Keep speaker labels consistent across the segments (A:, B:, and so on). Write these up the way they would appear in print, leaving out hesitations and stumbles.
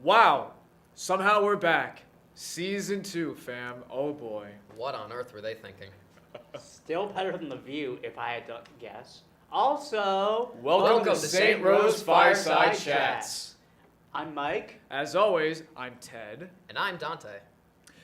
A: Wow! Somehow we're back. Season 2, fam. Oh boy.
B: What on earth were they thinking?
C: Still better than The View, if I had to guess. Also,
A: Welcome to St. Rose Fireside Chats.
C: I'm Mike.
A: As always, I'm Ted.
B: And I'm Dante.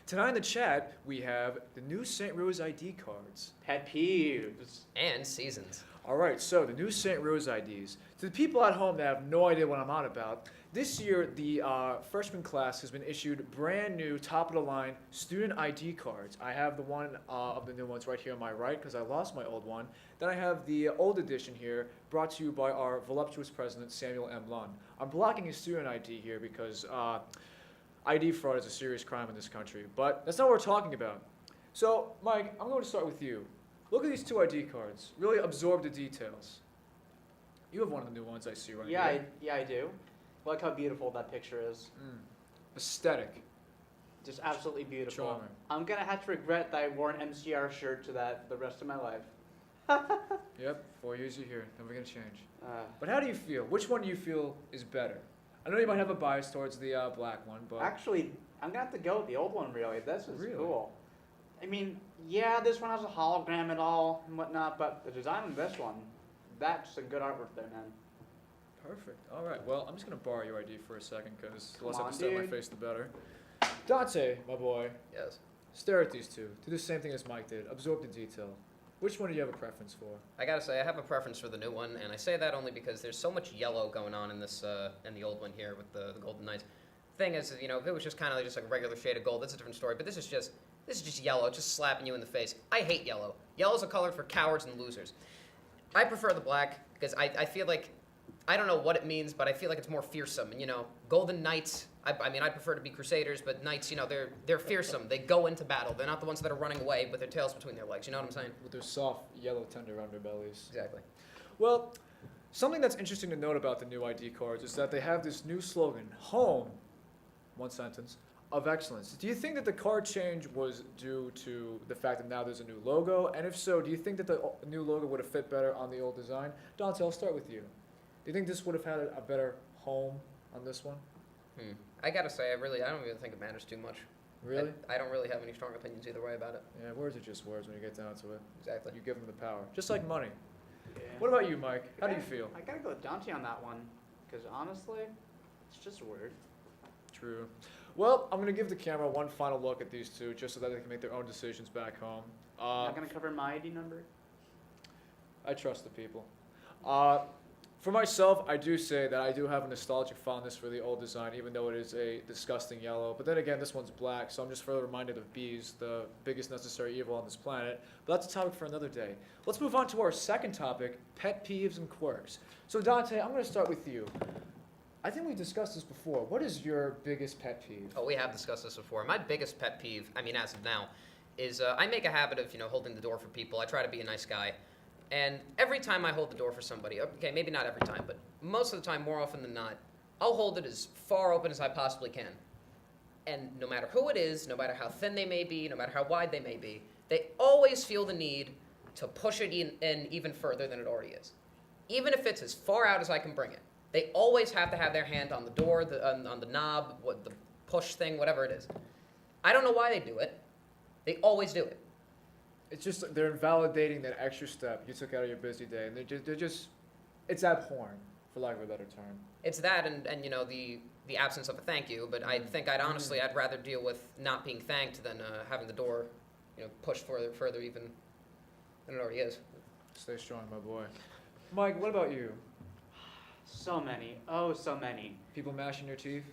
A: Tonight in the chat, we have the new St. Rose ID cards.
C: Pet peeves.
B: And seasons.
A: Alright, so the new St. Rose IDs. To the people at home that have no idea what I'm on about, this year the freshman class has been issued brand new top-of-the-line student ID cards. I have the one of the new ones right here on my right because I lost my old one. Then I have the old edition here brought to you by our voluptuous president, Samuel M. Lund. I'm blocking his student ID here because ID fraud is a serious crime in this country, but that's not what we're talking about. So, Mike, I'm going to start with you. Look at these two ID cards. Really absorb the details. You have one of the new ones I see right here.
C: Yeah, I do. Look how beautiful that picture is.
A: Aesthetic.
C: Just absolutely beautiful.
A: Charming.
C: I'm gonna have to regret that I wore an MCR shirt to that the rest of my life.
A: Yep, 4 years you're here. Never gonna change.
C: Uh,
A: But how do you feel? Which one do you feel is better? I know you might have a bias towards the black one, but
C: Actually, I'm gonna have to go with the old one. Really, this is
A: Really?
C: cool. I mean, yeah, this one has a hologram and all and whatnot, but the design of this one, that's some good artwork there, man.
A: perfect. All right. Well, I'm just gonna borrow your ID for a second because the
C: Come
A: less I have
C: on,
A: to stare at my
C: dude.
A: face, the better. Dante, my boy,
B: Yes.
A: stare at these two. Do the same thing as Mike did. Absorb the detail. Which one do you have a preference for?
B: I gotta say, I have a preference for the new one, and I say that only because there's so much yellow going on in this, in the old one here with the Golden Knights. Thing is, you know, if it was just kind of just like a regular shade of gold, that's a different story. But this is just yellow, just slapping you in the face. I hate yellow. Yellow's a color for cowards and losers. I prefer the black because I feel like, I don't know what it means, but I feel like it's more fearsome. And, you know, Golden Knights, I mean, I prefer to be Crusaders, but Knights, you know, they're fearsome. They go into battle. They're not the ones that are running away with their tails between their legs. You know what I'm saying?
A: With their soft, yellow, tender underbellies.
B: Exactly.
A: Well, something that's interesting to note about the new ID cards is that they have this new slogan, home, one sentence, of excellence. Do you think that the card change was due to the fact that now there's a new logo? And if so, do you think that the new logo would have fit better on the old design? Dante, I'll start with you. Do you think this would have had a better home on this one?
B: I gotta say, I don't really think it matters too much.
A: Really?
B: I don't really have any strong opinions either way about it.
A: Yeah, words are just words when you get down to it.
B: Exactly.
A: You give them the power. Just like money.
C: Yeah.
A: What about you, Mike? How do you feel?
C: I gotta go with Dante on that one, because honestly, it's just weird.
A: True. Well, I'm going to give the camera one final look at these two, just so that they can make their own decisions back home.
C: Not gonna cover my ID number.
A: I trust the people. For myself, I do say that I do have a nostalgic fondness for the old design, even though it is a disgusting yellow. But then again, this one's black, so I'm just further reminded of bees, the biggest necessary evil on this planet. But that's a topic for another day. Let's move on to our second topic, pet peeves and quirks. So Dante, I'm going to start with you. I think we've discussed this before. What is your biggest pet peeve?
B: Oh, we have discussed this before. My biggest pet peeve, I mean, as of now, is I make a habit of, you know, holding the door for people. I try to be a nice guy. And every time I hold the door for somebody, okay, maybe not every time, but most of the time, more often than not, I'll hold it as far open as I possibly can. And no matter who it is, no matter how thin they may be, no matter how wide they may be, they always feel the need to push it in even further than it already is. Even if it's as far out as I can bring it. They always have to have their hand on the door, on the knob, the push thing, whatever it is. I don't know why they do it. They always do it.
A: It's just they're invalidating that extra step you took out of your busy day, and they're just it's abhorrent, for lack of a better term.
B: It's that and you know, the absence of a thank you, but I think I'd rather deal with not being thanked than having the door, you know, pushed further even than it already is.
A: Stay strong, my boy. Mike, what about you?
C: So many. Oh, so many.
A: People mashing their teeth?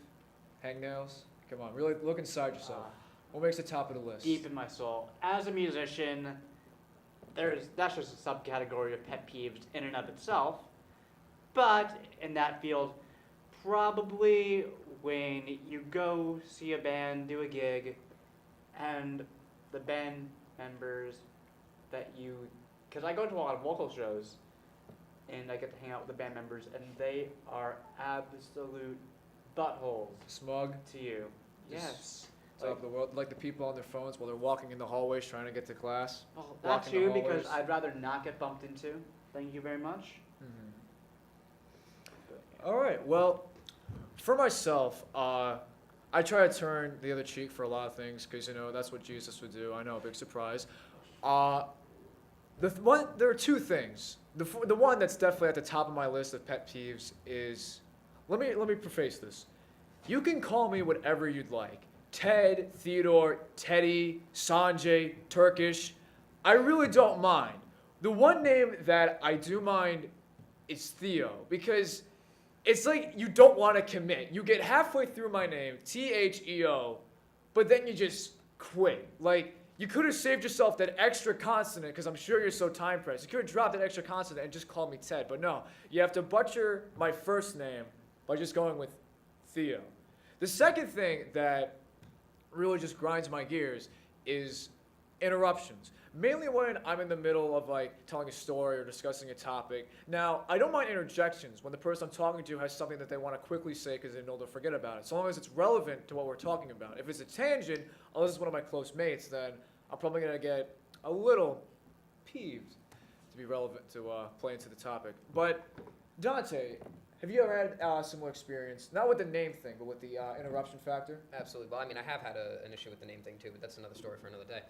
A: Hangnails? Come on, really look inside yourself. What makes the top of the list?
C: Deep in my soul. As a musician, that's just a subcategory of pet peeves in and of itself. But in that field, probably when you go see a band do a gig, and the band members because I go to a lot of vocal shows, and I get to hang out with the band members, and they are absolute buttholes
A: Smug?
C: to you.
A: Just
C: Yes.
A: Top of the world, like the people on their phones while they're walking in the hallways trying to get to class.
C: Well, that
A: Walking the
C: too, because
A: hallways.
C: I'd rather not get bumped into. Thank you very much.
A: All right. Well, For myself, I try to turn the other cheek for a lot of things because that's what Jesus would do. I know, big surprise. Uh, there are two things. The one that's definitely at the top of my list of pet peeves is, let me preface this. You can call me whatever you'd like. Ted, Theodore, Teddy, Sanjay, Turkish. I really don't mind. The one name that I do mind is Theo, because it's like you don't want to commit. You get halfway through my name, Theo, but then you just quit. Like, you could have saved yourself that extra consonant, because I'm sure you're so time pressed. You could have dropped that extra consonant and just called me Ted, but no. You have to butcher my first name by just going with Theo. The second thing that really just grinds my gears is interruptions. Mainly when I'm in the middle of telling a story or discussing a topic. Now, I don't mind interjections when the person I'm talking to has something that they want to quickly say because they know they'll forget about it, so long as it's relevant to what we're talking about. If it's a tangent, unless it's one of my close mates, then I'm probably going to get a little peeved to be relevant to play into the topic. But Dante, have you ever had a similar experience? Not with the name thing, but with the interruption factor?
B: Absolutely. Well, I mean, I have had an issue with the name thing too, but that's another story for another day.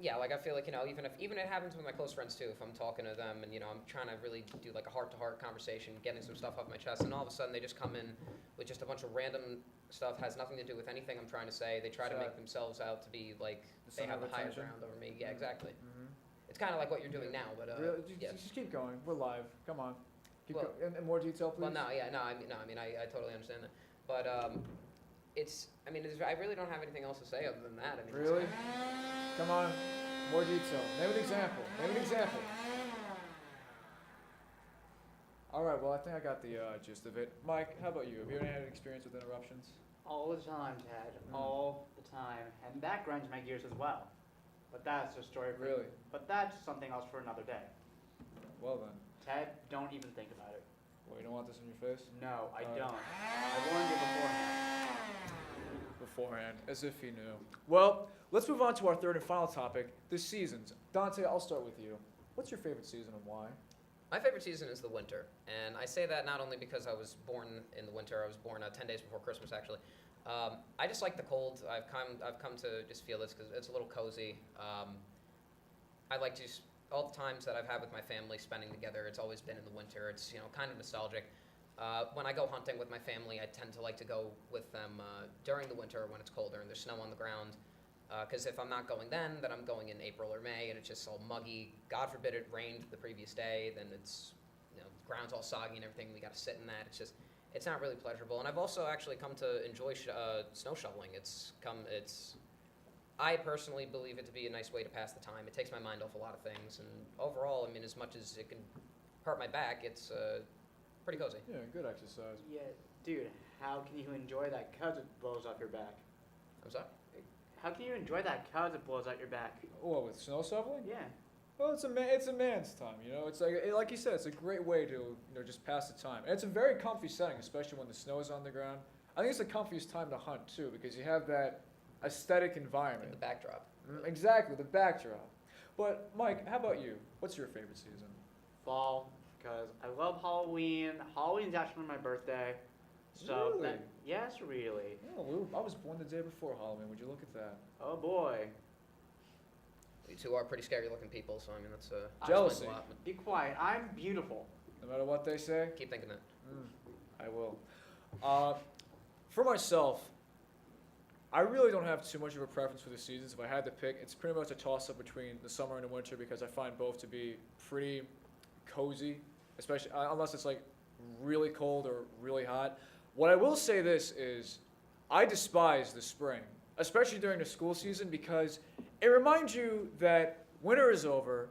B: Yeah, I feel like even it happens with my close friends too. If I'm talking to them and I'm trying to really do like a heart-to-heart conversation, getting some stuff off my chest, and all of a sudden they just come in with just a bunch of random stuff, has nothing to do with anything I'm trying to say. They try to make themselves out to be like they have the higher ground over me. Yeah, exactly.
A: Mm-hmm.
B: It's kind of like what you're doing now, but
A: really?
B: yeah.
A: Just keep going. We're live. Come on.
B: Well,
A: in more detail, please.
B: Well, I totally understand that, but I really don't have anything else to say other than that. I mean,
A: really? Come on, more detail. Name an example. All right. Well, I think I got the gist of it. Mike, how about you? Have you ever had an experience with interruptions?
C: All the time, Ted. All the time. And that grinds my gears as well. But that's a story for
A: Really?
C: But that's something else for another day.
A: Well then.
C: Ted, don't even think about it.
A: Well, you don't want this in your face?
C: No, I
A: All right.
C: don't. I warned you
A: Beforehand, as if he knew. Well, let's move on to our third and final topic, the seasons. Dante, I'll start with you. What's your favorite season and why?
B: My favorite season is the winter, and I say that not only because I was born in the winter. I was born 10 days before Christmas, actually. I just like the cold. I've come to just feel this because it's a little cozy. I like to all the times that I've had with my family spending together. It's always been in the winter. It's kind of nostalgic. When I go hunting with my family, I tend to like to go with them during the winter when it's colder and there's snow on the ground. Because if I'm not going then I'm going in April or May, and it's just all muggy. God forbid it rained the previous day, then it's the ground's all soggy and everything. We got to sit in that. It's not really pleasurable. And I've also actually come to enjoy snow shoveling. I personally believe it to be a nice way to pass the time. It takes my mind off a lot of things, and overall, I mean, as much as it can hurt my back, it's pretty cozy.
A: Yeah, good exercise.
C: Yeah, dude, how can you enjoy that because it blows up your back?
B: I'm sorry?
C: How can you enjoy that because it blows out your back?
A: What, with snow shoveling?
C: Yeah.
A: Well, it's a man's time, It's like you said, it's a great way to just pass the time. And it's a very comfy setting, especially when the snow is on the ground. I think it's the comfiest time to hunt too, because you have that aesthetic environment.
B: The backdrop.
A: Exactly, the backdrop. But Mike, how about you? What's your favorite season?
C: Fall, because I love Halloween. Halloween's actually my birthday. So
A: Really?
C: Yes, really.
A: Oh, I was born the day before Halloween. Would you look at that?
C: Oh boy.
B: You two are pretty scary looking people, so I mean that's
A: Jealousy.
B: explains a lot.
C: Be quiet. I'm beautiful.
A: No matter what they say?
B: Keep thinking that.
A: I will. For myself, I really don't have too much of a preference for the seasons. If I had to pick, it's pretty much a toss-up between the summer and the winter because I find both to be pretty cozy, especially unless it's like really cold or really hot. What I will say this is, I despise the spring, especially during the school season, because it reminds you that winter is over,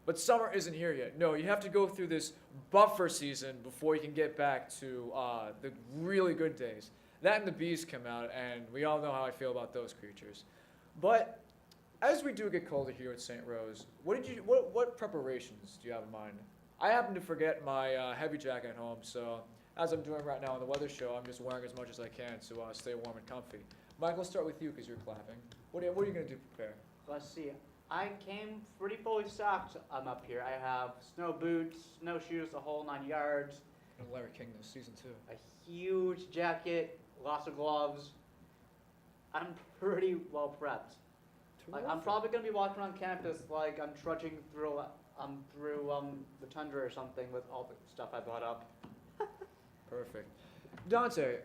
A: but summer isn't here yet. No, you have to go through this buffer season before you can get back to the really good days. That and the bees come out, and we all know how I feel about those creatures. But as we do get colder here at St. Rose, what preparations do you have in mind? I happen to forget my heavy jacket at home, so as I'm doing right now on the weather show, I'm just wearing as much as I can to stay warm and comfy. Mike, let's start with you because you're clapping. What are you going to do to prepare?
C: Let's see. I came pretty fully stocked. I'm up here. I have snow boots, snowshoes, the whole 9 yards.
A: Larry King this season 2.
C: huge jacket, lots of gloves. I'm pretty well prepped. Like, I'm
A: Terrific.
C: probably gonna be walking around campus like I'm trudging through the tundra or something with all the stuff I brought up.
A: Perfect. Dante,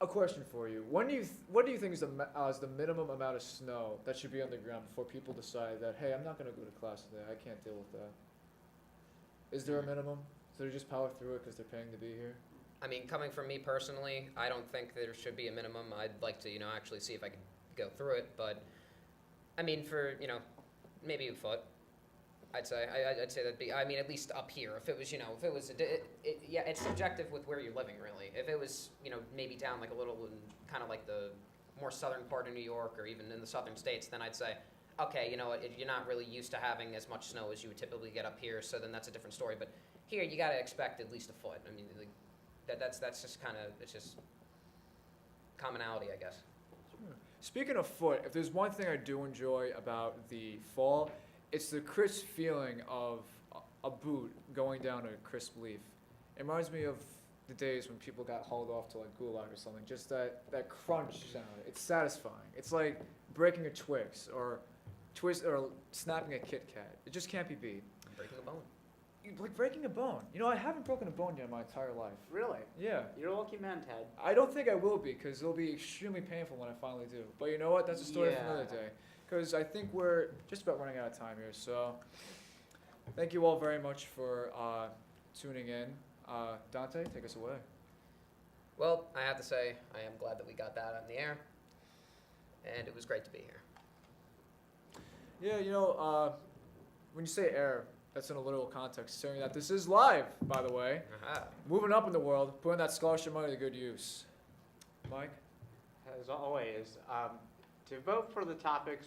A: a question for you. What do you think is the minimum amount of snow that should be on the ground before people decide that, hey, I'm not going to go to class today. I can't deal with that. Is there a minimum? So they just power through it because they're paying to be here?
B: I mean, coming from me personally, I don't think there should be a minimum. I'd like to, actually see if I could go through it. But, I mean, for, maybe a foot, I'd say. I'd say that'd be, I mean, at least up here. If it was, yeah, it's subjective with where you're living, really. If it was, maybe down like a little, kind of like the more southern part of New York or even in the southern states, then I'd say, okay, you know what, you're not really used to having as much snow as you would typically get up here, so then that's a different story. But here, you got to expect at least a foot. I mean, like, that's just kind of, it's just commonality, I guess.
A: Speaking of foot, if there's one thing I do enjoy about the fall, it's the crisp feeling of a boot going down a crisp leaf. It reminds me of the days when people got hauled off to like gulag or something. Just that crunch sound. It's satisfying. It's like breaking a Twix or snapping a Kit Kat. It just can't be beat.
B: Breaking a bone.
A: Like breaking a bone. I haven't broken a bone yet in my entire life.
C: Really?
A: Yeah.
C: You're a lucky man, Ted.
A: I don't think I will be because it'll be extremely painful when I finally do. But you know what? That's a story for another day. Because I think we're just about running out of time here. So thank you all very much for tuning in. Dante, take us away.
B: Well, I have to say, I am glad that we got that on the air, and it was great to be here.
A: Yeah, when you say air, that's in a literal context, saying that this is live, by the way.
B: Aha.
A: Moving up in the world, putting that scholarship money to good use. Mike?
C: As always, to vote for the topics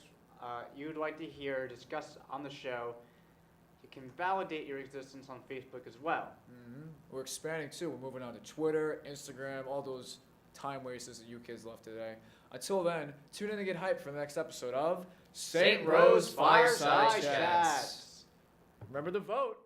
C: you'd like to hear discussed on the show, you can validate your existence on Facebook as well.
A: Mm-hmm. We're expanding too. We're moving on to Twitter, Instagram, all those time wasters that you kids love today. Until then, tune in to get hyped for the next episode of
B: St. Rose Fireside
C: Chats.
A: Remember to vote.